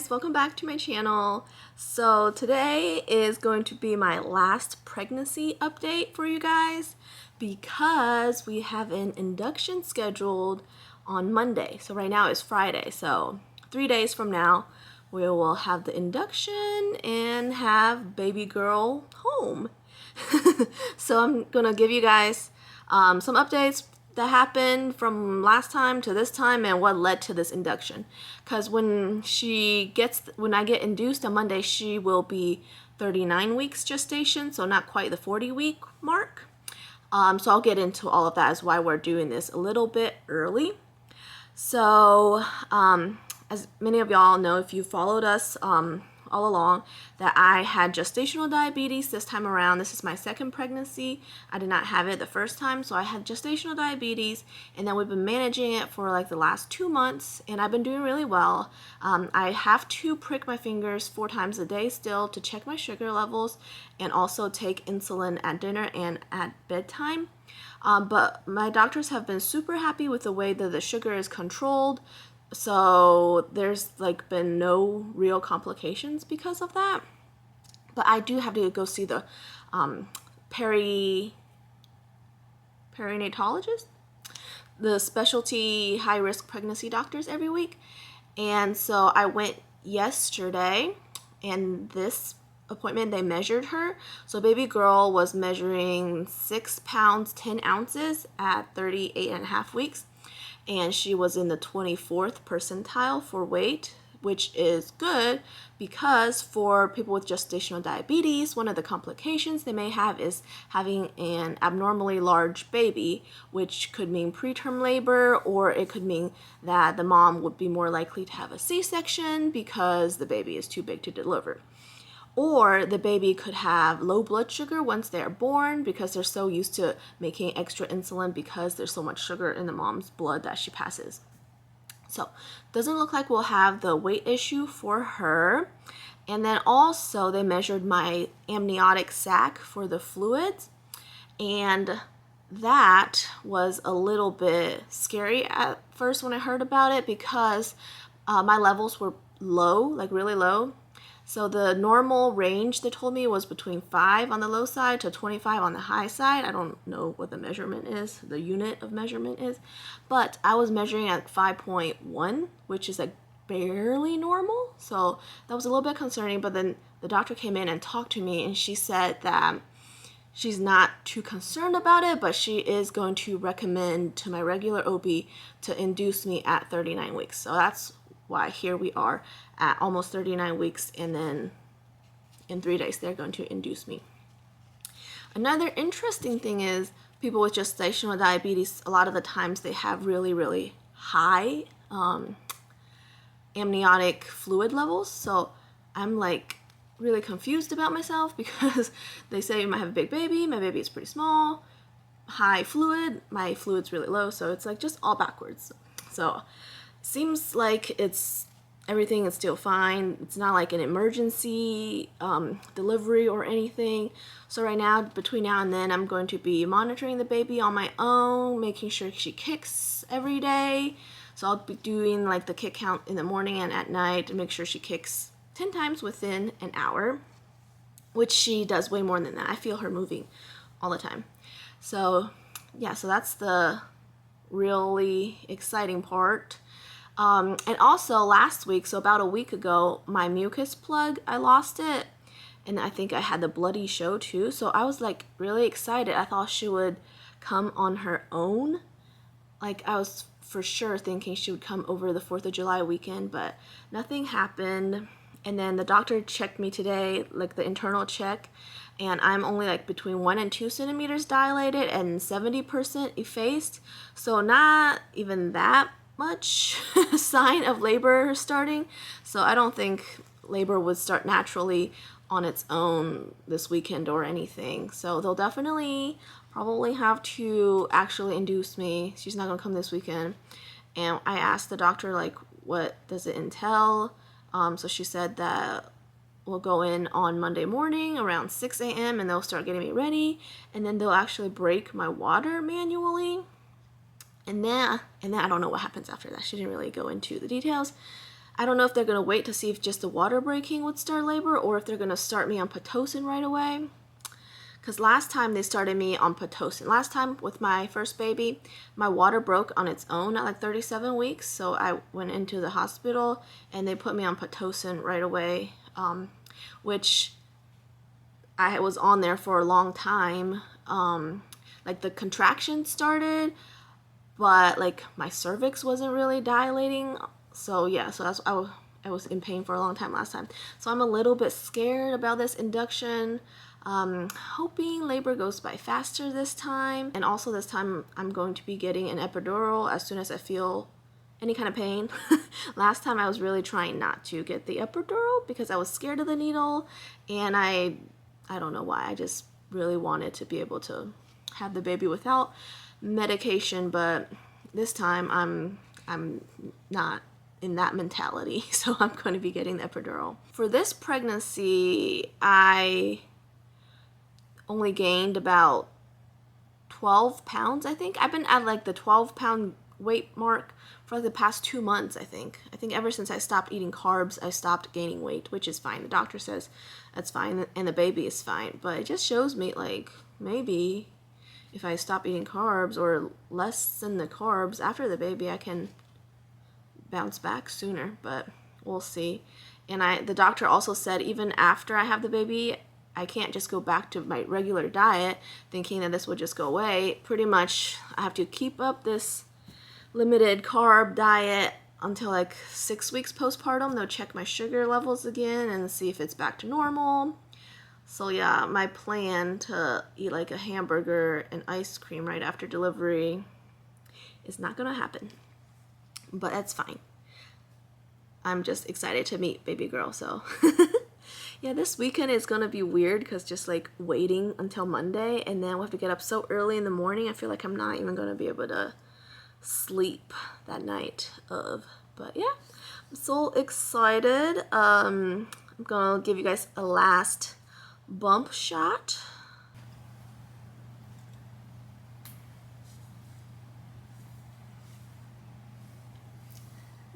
guys, welcome back to my channel. So today is going to be my last pregnancy update for you guys because we have an induction scheduled on Monday. So right now it's Friday, so 3 days from now we will have the induction and have baby girl home. So I'm gonna give you guys some updates that happened from last time to this time and what led to this induction. Because when I get induced on Monday, she will be 39 weeks gestation, so not quite the 40-week mark. So I'll get into all of that as why we're doing this a little bit early. So as many of y'all know, if you followed us all along, that I had gestational diabetes this time around. This is my second pregnancy. I did not have it the first time, so I had gestational diabetes, and then we've been managing it for like the last 2 months, and I've been doing really well. I have to prick my fingers 4 times a day still to check my sugar levels, and also take insulin at dinner and at bedtime. But my doctors have been super happy with the way that the sugar is controlled. So there's like been no real complications because of that. But I do have to go see the perinatologist, the specialty high-risk pregnancy doctors every week. And so I went yesterday, and this appointment they measured her. So baby girl was measuring 6 pounds 10 ounces at 38.5 weeks. And she was in the 24th percentile for weight, which is good because for people with gestational diabetes, one of the complications they may have is having an abnormally large baby, which could mean preterm labor, or it could mean that the mom would be more likely to have a C-section because the baby is too big to deliver. Or the baby could have low blood sugar once they're born because they're so used to making extra insulin because there's so much sugar in the mom's blood that she passes. So doesn't look like we'll have the weight issue for her. And then also they measured my amniotic sac for the fluids, and that was a little bit scary at first when I heard about it because my levels were low, like really low. So the normal range they told me was between 5 on the low side to 25 on the high side. I don't know what the measurement is, the unit of measurement is, but I was measuring at 5.1, which is like barely normal. So that was a little bit concerning, but then the doctor came in and talked to me, and she said that she's not too concerned about it, but she is going to recommend to my regular OB to induce me at 39 weeks. So that's why here we are at almost 39 weeks, and then in 3 days they're going to induce me. Another interesting thing is people with gestational diabetes, a lot of the times they have really high amniotic fluid levels. So I'm like really confused about myself because they say you might have a big baby, my baby is pretty small, high fluid, my fluid's really low, so it's like just all backwards. So seems like everything is still fine. It's not like an emergency delivery or anything. So right now, between now and then, I'm going to be monitoring the baby on my own, making sure she kicks every day. So I'll be doing like the kick count in the morning and at night to make sure she kicks 10 times within an hour, which she does way more than that. I feel her moving all the time. So yeah, so that's the really exciting part. And also last week, so about a week ago, my mucus plug, I lost it, and I think I had the bloody show too. So I was like really excited. I thought she would come on her own. Like I was for sure thinking she would come over the 4th of July weekend, but nothing happened. And then the doctor checked me today, like the internal check, and I'm only like between 1 and 2 centimeters dilated and 70% effaced. So not even that much sign of labor starting. So I don't think labor would start naturally on its own this weekend or anything. So they'll definitely probably have to actually induce me. She's not gonna come this weekend. And I asked the doctor, like, what does it entail? So she said that we'll go in on Monday morning around 6 a.m. and they'll start getting me ready, and then they'll actually break my water manually. And then I don't know what happens after that. She didn't really go into the details. I don't know if they're going to wait to see if just the water breaking would start labor or if they're going to start me on Pitocin right away. Because last time they started me on Pitocin. Last time with my first baby, my water broke on its own at like 37 weeks. So I went into the hospital and they put me on Pitocin right away, which I was on there for a long time. Like the contractions started, but like my cervix wasn't really dilating. So yeah, so that's I was in pain for a long time last time. So I'm a little bit scared about this induction. Hoping labor goes by faster this time. And also this time I'm going to be getting an epidural as soon as I feel any kind of pain. Last time I was really trying not to get the epidural because I was scared of the needle, and I don't know why. I just really wanted to be able to have the baby without medication, but this time I'm not in that mentality, so I'm going to be getting the epidural. For this pregnancy, I only gained about 12 pounds, I think. I've been at like the 12-pound weight mark for the past 2 months, I think. I think ever since I stopped eating carbs, I stopped gaining weight, which is fine. The doctor says that's fine, and the baby is fine. But it just shows me, like, maybe if I stop eating carbs or lessen the carbs after the baby, I can bounce back sooner, but we'll see. And the doctor also said even after I have the baby, I can't just go back to my regular diet thinking that this will just go away. Pretty much I have to keep up this limited carb diet until like 6 weeks postpartum. They'll check my sugar levels again and see if it's back to normal. So yeah, my plan to eat like a hamburger and ice cream right after delivery is not gonna happen. But that's fine. I'm just excited to meet baby girl, so. Yeah, this weekend is gonna be weird because just like waiting until Monday and then we'll have to get up so early in the morning. I feel like I'm not even gonna be able to sleep that night of. But yeah, I'm so excited. I'm gonna give you guys a last bump shot.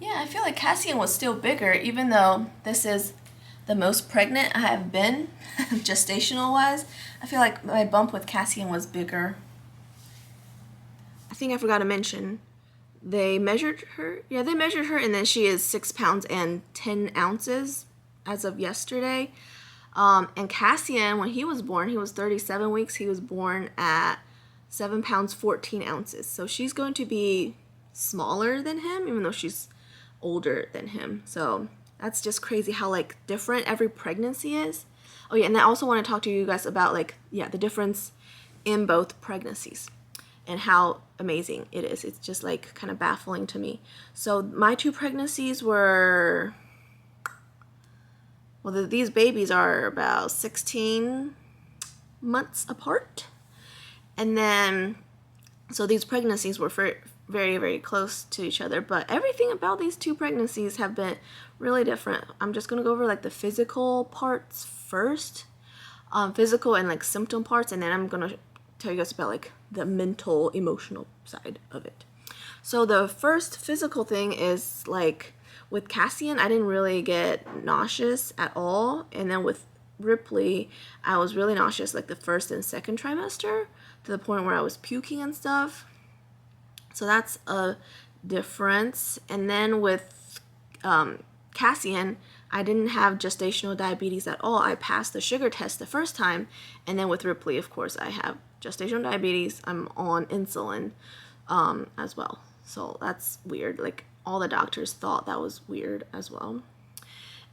Yeah, I feel like Cassian was still bigger, even though this is the most pregnant I have been, gestational wise. I feel like my bump with Cassian was bigger. I think I forgot to mention, they measured her. Yeah, they measured her, and then she is 6 pounds and 10 ounces as of yesterday. And Cassian, when he was born, he was 37 weeks. He was born at 7 pounds 14 ounces. So she's going to be smaller than him, even though she's older than him. So that's just crazy how like different every pregnancy is. Oh yeah, and I also want to talk to you guys about like, yeah, the difference in both pregnancies and how amazing it is. It's just like kind of baffling to me. So my 2 pregnancies were, well, these babies are about 16 months apart. And then, so these pregnancies were very, very close to each other, but everything about these 2 pregnancies have been really different. I'm just gonna go over like the physical parts first, physical and like symptom parts, and then I'm gonna tell you guys about like the mental, emotional side of it. So the first physical thing is like with Cassian, I didn't really get nauseous at all, and then with Ripley, I was really nauseous like the first and second trimester to the point where I was puking and stuff. So that's a difference. And then with Cassian, I didn't have gestational diabetes at all. I passed the sugar test the first time. And then with Ripley, of course, I have gestational diabetes. I'm on insulin as well. So that's weird. Like all the doctors thought that was weird as well.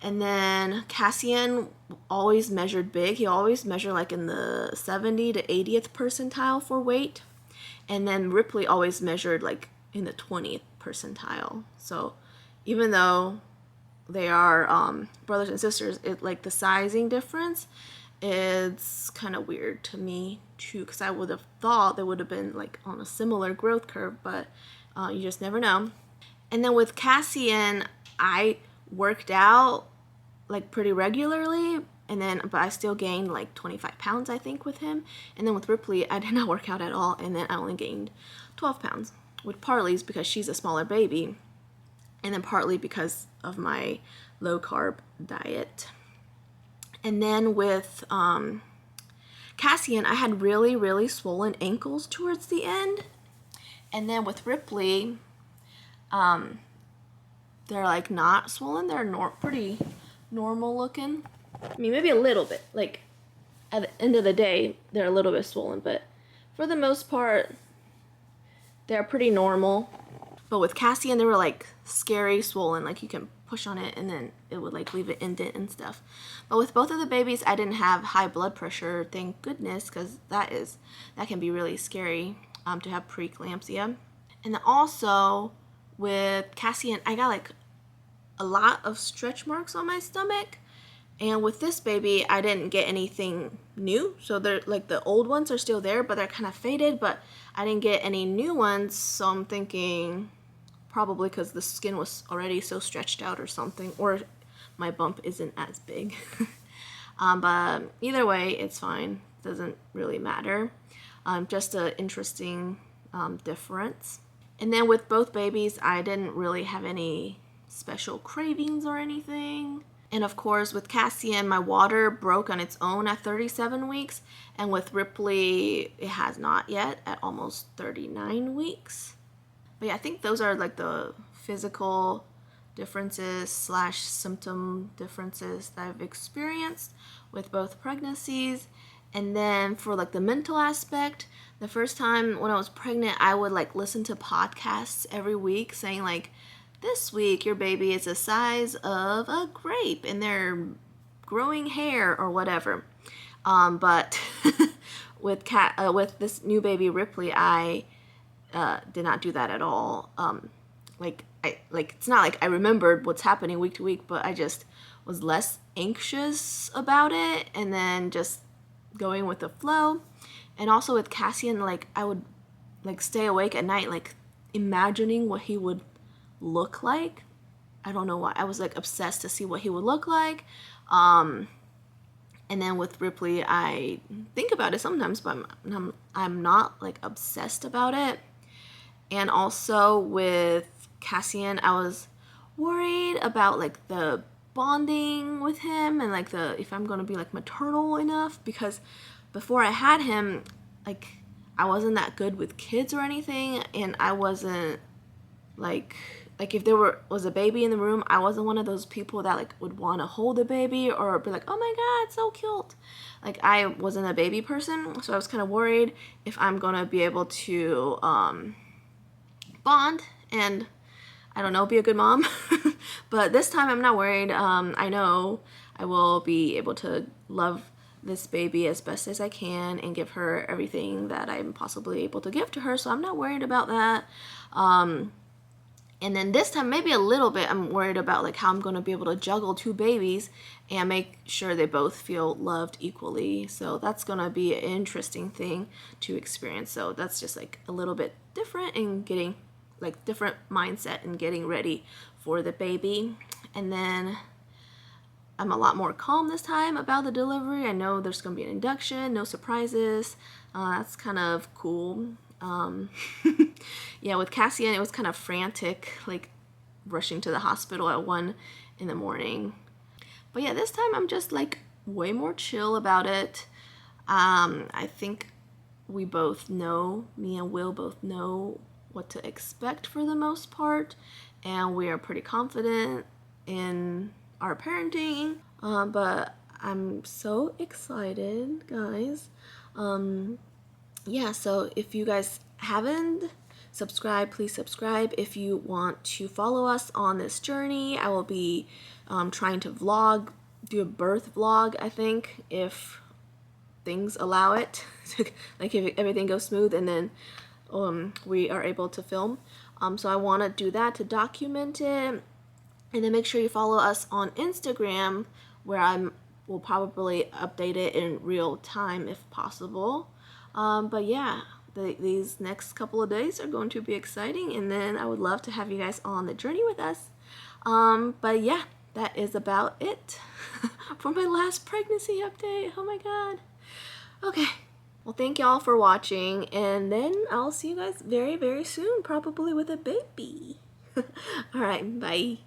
And then Cassian always measured big. He always measured like in the 70 to 80th percentile for weight. And then Ripley always measured like in the 20th percentile. So even though they are brothers and sisters, it like the sizing difference is kind of weird to me too, because I would have thought they would have been like on a similar growth curve, but you just never know. And then with Cassian, I worked out like pretty regularly, but I still gained like 25 pounds, I think, with him. And then with Ripley, I did not work out at all, and then I only gained 12 pounds, which partly is because she's a smaller baby. and then partly because of my low carb diet. And then with Cassian, I had really, really swollen ankles towards the end. And then with Ripley, they're like not swollen. They're pretty normal looking. I mean, maybe a little bit. Like at the end of the day, they're a little bit swollen, but for the most part, they're pretty normal. But with Cassian, they were like scary swollen. Like you can push on it and then it would like leave an indent and stuff. But with both of the babies, I didn't have high blood pressure, thank goodness, because that can be really scary to have preeclampsia. And then also with Cassian, I got like a lot of stretch marks on my stomach. And with this baby, I didn't get anything new. So they're like the old ones are still there, but they're kind of faded, but I didn't get any new ones. So I'm thinking probably because the skin was already so stretched out or something, or my bump isn't as big. But either way, it's fine. Doesn't really matter. Just an interesting difference. And then with both babies, I didn't really have any special cravings or anything. And of course, with Cassian, my water broke on its own at 37 weeks. And with Ripley, it has not yet at almost 39 weeks. But yeah, I think those are like the physical differences / symptom differences that I've experienced with both pregnancies. And then for like the mental aspect, the first time when I was pregnant, I would like listen to podcasts every week saying like, this week your baby is the size of a grape and they're growing hair or whatever. But with this new baby Ripley, I did not do that at all. It's not like I remembered what's happening week to week, but I just was less anxious about it and then just going with the flow. And also with Cassian, like I would like stay awake at night, like imagining what he would look like. I don't know why. I was like obsessed to see what he would look like. And then with Ripley, I think about it sometimes, but I'm not like obsessed about it. And also with Cassian, I was worried about like the bonding with him and like if I'm gonna be like maternal enough, because before I had him, like I wasn't that good with kids or anything, and I wasn't like if there was a baby in the room, I wasn't one of those people that like would want to hold a baby or be like, oh my god, it's so cute. Like I wasn't a baby person, so I was kind of worried if I'm gonna be able to bond and I don't know, be a good mom. But this time I'm not worried. I know I will be able to love this baby as best as I can and give her everything that I'm possibly able to give to her, so I'm not worried about that. And then this time, maybe a little bit, I'm worried about like how I'm going to be able to juggle two babies and make sure they both feel loved equally. So that's going to be an interesting thing to experience. So that's just like a little bit different in getting like different mindset and getting ready for the baby. And then I'm a lot more calm this time about the delivery. I know there's going to be an induction, no surprises. That's kind of cool. Yeah, with Cassian, it was kind of frantic, like rushing to the hospital at 1 a.m. But yeah, this time I'm just like way more chill about it. I think we both know, me and Will both know what to expect for the most part, and we are pretty confident in our parenting. But I'm so excited, guys. Yeah, so if you guys haven't subscribed, please subscribe. If you want to follow us on this journey, I will be trying to do a birth vlog, I think, if things allow it. Like if everything goes smooth and then we are able to film. So I want to do that to document it. And then make sure you follow us on Instagram, where I will probably update it in real time if possible. But yeah, these next couple of days are going to be exciting, and then I would love to have you guys on the journey with us. But yeah, that is about it for my last pregnancy update. Oh my god. Okay, well, thank y'all for watching, and then I'll see you guys very, very soon, probably with a baby. All right, bye.